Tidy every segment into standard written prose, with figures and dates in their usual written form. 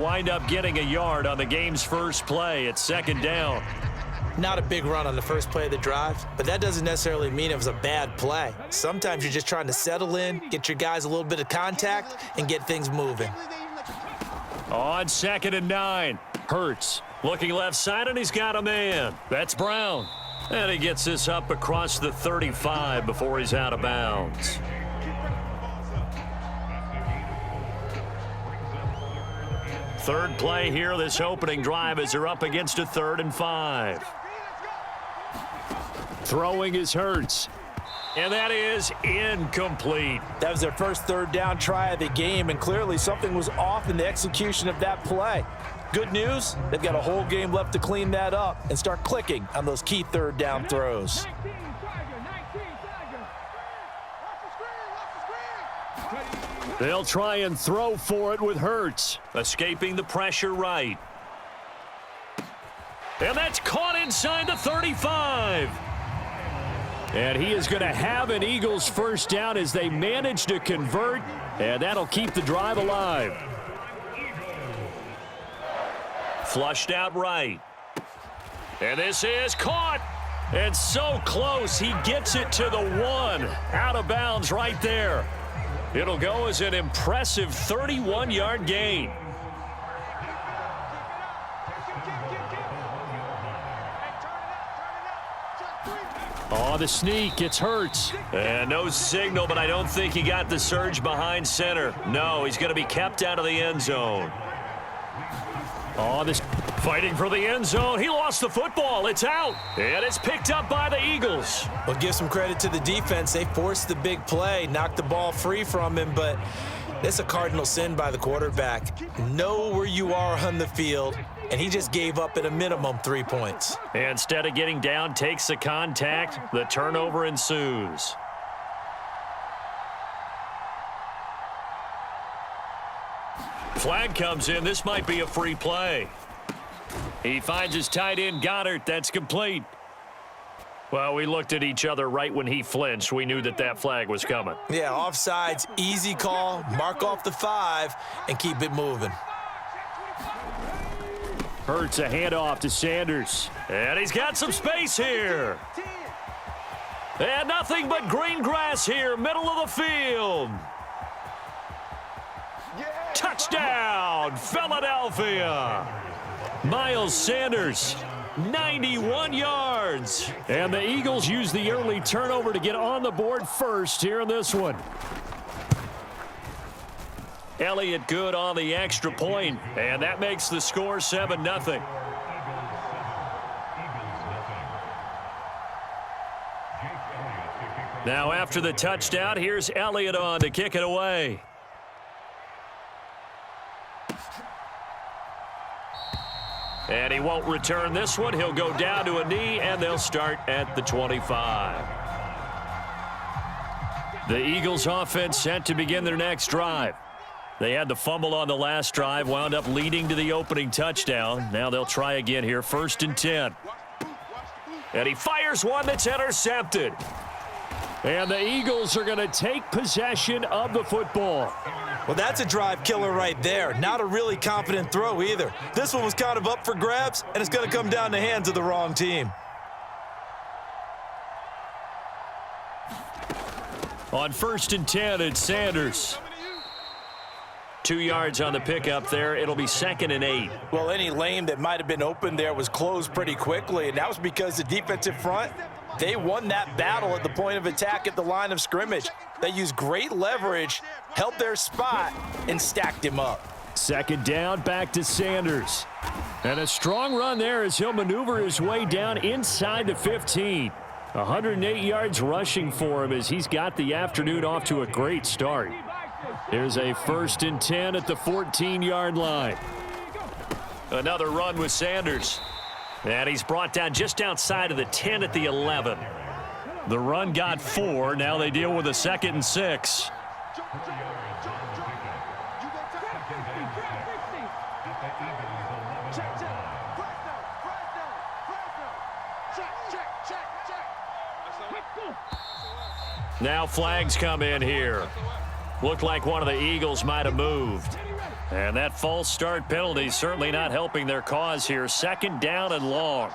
Wind up getting a yard on the game's first play. It's second down. Not a big run on the first play of the drive, but that doesn't necessarily mean it was a bad play. Sometimes you're just trying to settle in, get your guys a little bit of contact, and get things moving. On 2nd and 9, Hurts looking left side, and he's got a man. That's Brown. And he gets this up across the 35 before he's out of bounds. Third play here, this opening drive, as they're up against a 3rd and 5. Throwing is Hurts. And that is incomplete. That was their first third down try of the game, and clearly something was off in the execution of that play. Good news, they've got a whole game left to clean that up and start clicking on those key third down throws. They'll try and throw for it with Hurts, escaping the pressure right. And that's caught inside the 35. And he is going to have an Eagles first down as they manage to convert, and that'll keep the drive alive. Flushed out right. And this is caught. And so close, he gets it to the 1. Out of bounds right there. It'll go as an impressive 31-yard gain. On the sneak, it's Hurts. And no signal, but I don't think he got the surge behind center. No, he's going to be kept out of the end zone. On this, fighting for the end zone. He lost the football. It's out. And it's picked up by the Eagles. Well, give some credit to the defense. They forced the big play, knocked the ball free from him, but it's a cardinal sin by the quarterback. Know where you are on the field, and he just gave up at a minimum 3 points. Instead of getting down, takes the contact. The turnover ensues. Flag comes in. This might be a free play. He finds his tight end, Goddard. That's complete. Well, we looked at each other right when he flinched. We knew that that flag was coming. Yeah, offsides, easy call. Mark off the 5 and keep it moving. Hurts a handoff to Sanders. And he's got some space here. And nothing but green grass here, middle of the field. Touchdown, Philadelphia. Miles Sanders, 91 yards. And the Eagles use the early turnover to get on the board first here in this one. Elliott good on the extra point, and that makes the score 7-0. Now after the touchdown, here's Elliott on to kick it away. And he won't return this one. He'll go down to a knee, and they'll start at the 25. The Eagles offense set to begin their next drive. They had the fumble on the last drive, wound up leading to the opening touchdown. Now they'll try again here, 1st and 10. And he fires one that's intercepted. And the Eagles are going to take possession of the football. Well, that's a drive killer right there. Not a really confident throw either. This one was kind of up for grabs, and it's going to come down the hands of the wrong team. On 1st and 10, it's Sanders. 2 yards on the pickup there. It'll be 2nd and 8. Well, any lane that might have been open there was closed pretty quickly, and that was because the defensive front, they won that battle at the point of attack at the line of scrimmage. They used great leverage, held their spot, and stacked him up. 2nd down, back to Sanders. And a strong run there as he'll maneuver his way down inside the 15. 108 yards rushing for him as he's got the afternoon off to a great start. Here's a 1st and 10 at the 14-yard line. Another run with Sanders. And he's brought down just outside of the 10 at the 11. The run got 4. Now they deal with a 2nd and 6. Now flags come in here. Looked like one of the Eagles might have moved. And that false start penalty certainly not helping their cause here. Second down and long.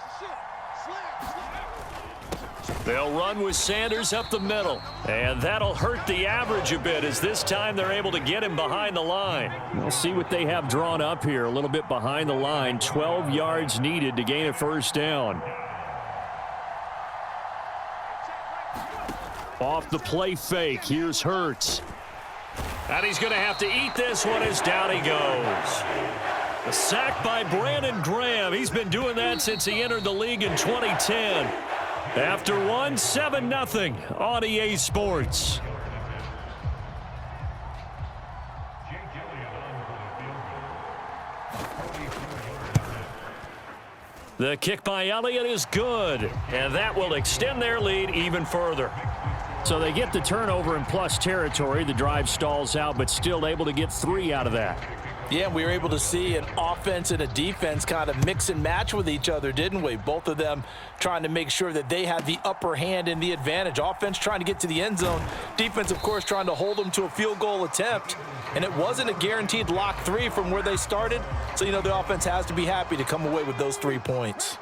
They'll run with Sanders up the middle. And that'll hurt the average a bit as this time they're able to get him behind the line. We'll see what they have drawn up here. A little bit behind the line. 12 yards needed to gain a first down. Off the play fake. Here's Hurts. And he's going to have to eat this one as down he goes. A sack by Brandon Graham. He's been doing that since he entered the league in 2010. After one, 7-0 on EA Sports. The kick by Elliott is good, and that will extend their lead even further. So they get the turnover in plus territory. The drive stalls out, but still able to get 3 out of that. Yeah, we were able to see an offense and a defense kind of mix and match with each other, didn't we? Both of them trying to make sure that they had the upper hand and the advantage. Offense trying to get to the end zone. Defense, of course, trying to hold them to a field goal attempt. And it wasn't a guaranteed lock 3 from where they started. So, you know, the offense has to be happy to come away with those 3 points.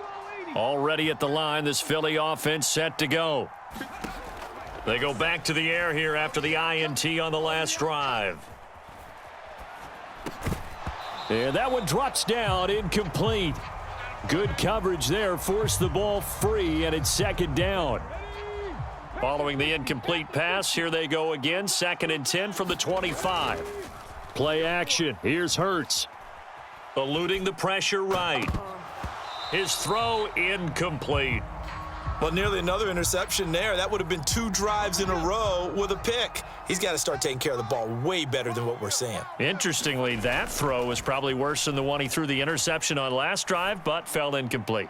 Already at the line, this Philly offense set to go. They go back to the air here after the INT on the last drive. And that one drops down, incomplete. Good coverage there, forced the ball free, and it's second down. Following the incomplete pass, here they go again, 2nd and 10 from the 25. Play action, here's Hurts. Eluding the pressure right. His throw incomplete. Well, nearly another interception there. That would have been 2 drives in a row with a pick. He's got to start taking care of the ball way better than what we're seeing. Interestingly, that throw was probably worse than the one he threw the interception on last drive, but fell incomplete.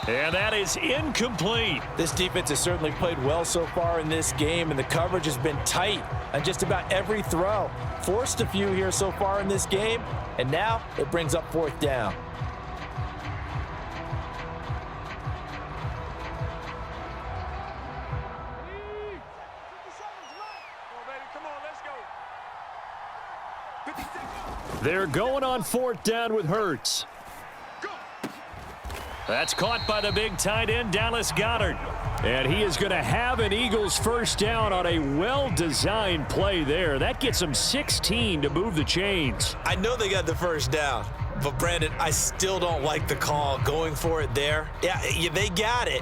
And that is incomplete. This defense has certainly played well so far in this game, and the coverage has been tight on just about every throw. Forced a few here so far in this game, and now it brings up 4th down. They're going on 4th down with Hurts. That's caught by the big tight end, Dallas Goedert. And he is going to have an Eagles first down on a well-designed play there. That gets him 16 to move the chains. I know they got the first down, but Brandon, I still don't like the call going for it there. Yeah, they got it.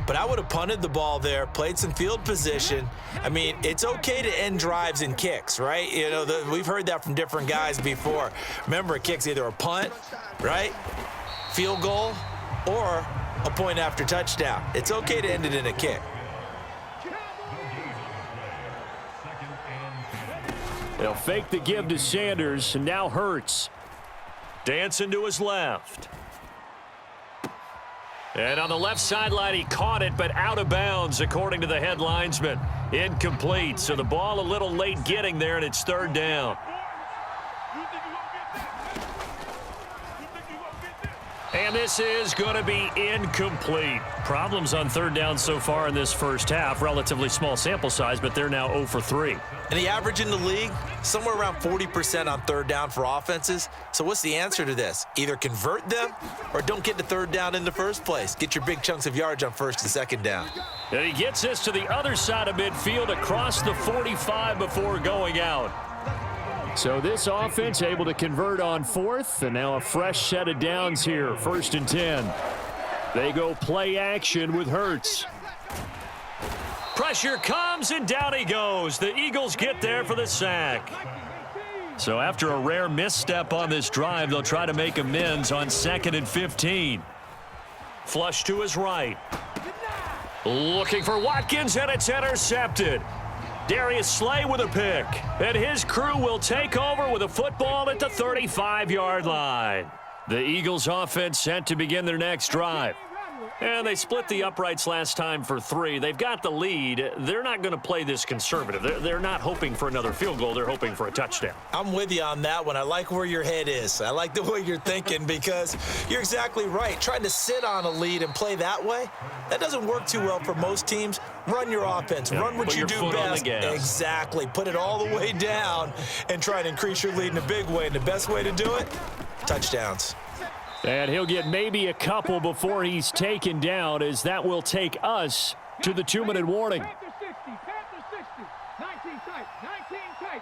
But I would have punted the ball there, played some field position. I mean, it's okay to end drives and kicks, right? You know, we've heard that from different guys before. Remember, a kick's either a punt, right, field goal, or a point after touchdown. It's okay to end it in a kick. They'll fake the give to Sanders, and now Hurts. Dancing to his left. And on the left sideline, he caught it, but out of bounds, according to the head linesman. Incomplete, so the ball a little late getting there, and it's 3rd down. And this is going to be incomplete. Problems on 3rd down so far in this first half. Relatively small sample size, but they're now 0 for 3. And the average in the league, somewhere around 40% on 3rd down for offenses. So what's the answer to this? Either convert them or don't get to 3rd down in the first place. Get your big chunks of yards on 1st and 2nd down. And he gets this to the other side of midfield across the 45 before going out. So this offense able to convert on 4th, and now a fresh set of downs here, 1st and 10. They go play action with Hurts. Pressure comes, and down he goes. The Eagles get there for the sack. So after a rare misstep on this drive, they'll try to make amends on 2nd and 15. Flush to his right. Looking for Watkins, and it's intercepted. Darius Slay with a pick, and his crew will take over with a football at the 35-yard line. The Eagles offense set to begin their next drive. And they split the uprights last time for 3. They've got the lead. They're not going to play this conservative. They're not hoping for another field goal. They're hoping for a touchdown. I'm with you on that one. I like where your head is. I like the way you're thinking because you're exactly right. Trying to sit on a lead and play that way, that doesn't work too well for most teams. Run your offense. Run what you do best. Exactly. Put it all the way down and try and increase your lead in a big way. And the best way to do it, touchdowns. And he'll get maybe a couple before he's taken down, as that will take us to the 2-minute warning. Panther 60, Panther 60, 19 tight, 19 tight.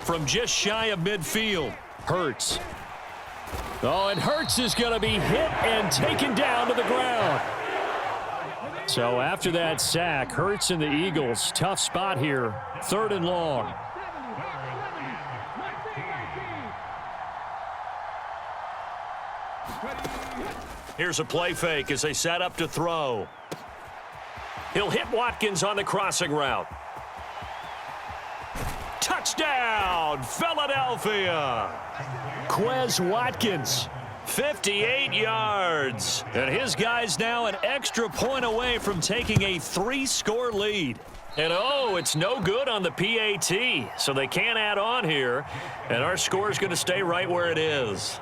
From just shy of midfield, Hurts. Oh, and Hurts is going to be hit and taken down to the ground. So after that sack, Hurts and the Eagles, tough spot here, 3rd and long. Here's a play fake as they set up to throw. He'll hit Watkins on the crossing route. Touchdown, Philadelphia! Quez Watkins, 58 yards. And his guy's now an extra point away from taking a 3-score lead. And oh, it's no good on the PAT, so they can't add on here. And our score's going to stay right where it is.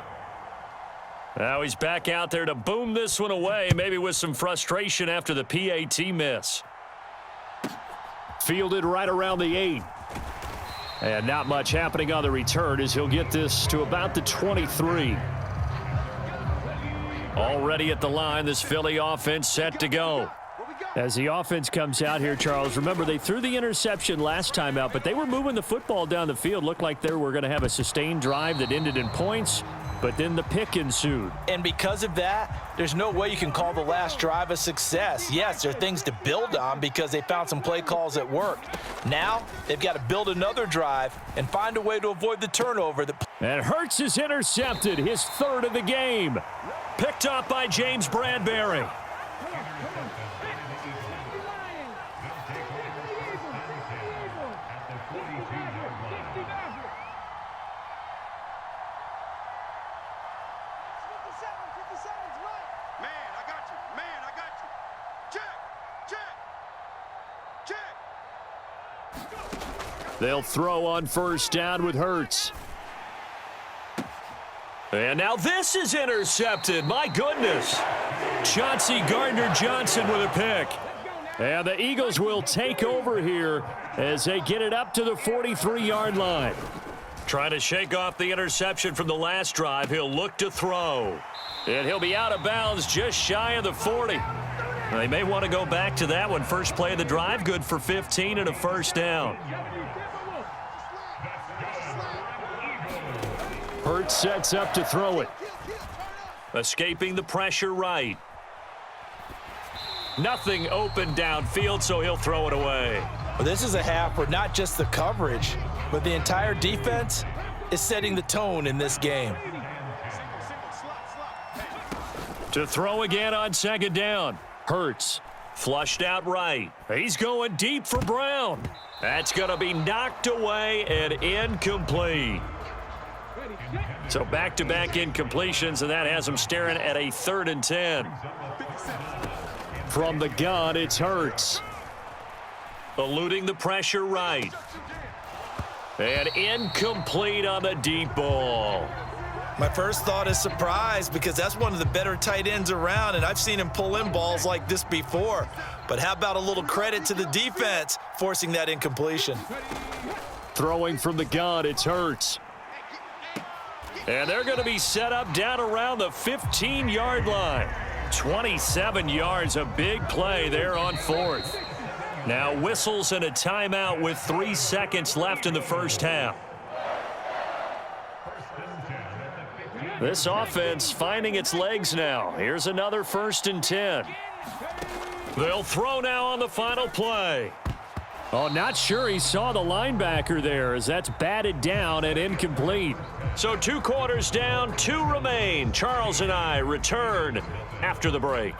Now he's back out there to boom this one away, maybe with some frustration after the PAT miss. Fielded right around the 8. And not much happening on the return as he'll get this to about the 23. Already at the line, this Philly offense set to go. As the offense comes out here, Charles, remember they threw the interception last time out, but they were moving the football down the field. Looked like they were going to have a sustained drive that ended in points, but then the pick ensued. And because of that, there's no way you can call the last drive a success. Yes, there are things to build on because they found some play calls that worked. Now they've got to build another drive and find a way to avoid the turnover. And Hurts is intercepted, his 3rd of the game. Picked up by James Bradbury. They'll throw on 1st down with Hurts. And now this is intercepted. My goodness. Chauncey Gardner-Johnson with a pick. And the Eagles will take over here as they get it up to the 43-yard line. Trying to shake off the interception from the last drive. He'll look to throw. And he'll be out of bounds just shy of the 40. They may want to go back to that one. First play of the drive, good for 15 and a 1st down. Hurts sets up to throw it. Escaping the pressure right. Nothing open downfield, so he'll throw it away. Well, this is a half where not just the coverage, but the entire defense is setting the tone in this game. To throw again on 2nd down. Hurts flushed out right. He's going deep for Brown. That's going to be knocked away and incomplete. So back-to-back incompletions, and that has him staring at a 3rd and 10. From the gun, it's Hurts. Eluding the pressure right. And incomplete on the deep ball. My first thought is surprise because that's one of the better tight ends around, and I've seen him pull in balls like this before. But how about a little credit to the defense forcing that incompletion? Throwing from the gun, it's Hurts. And they're going to be set up down around the 15-yard line. 27 yards, a big play there on 4th. Now whistles and a timeout with 3 seconds left in the first half. This offense finding its legs now. Here's another 1st and 10. They'll throw now on the final play. Oh, not sure he saw the linebacker there as that's batted down and incomplete. So 2 quarters down, 2 remain. Charles and I return after the break.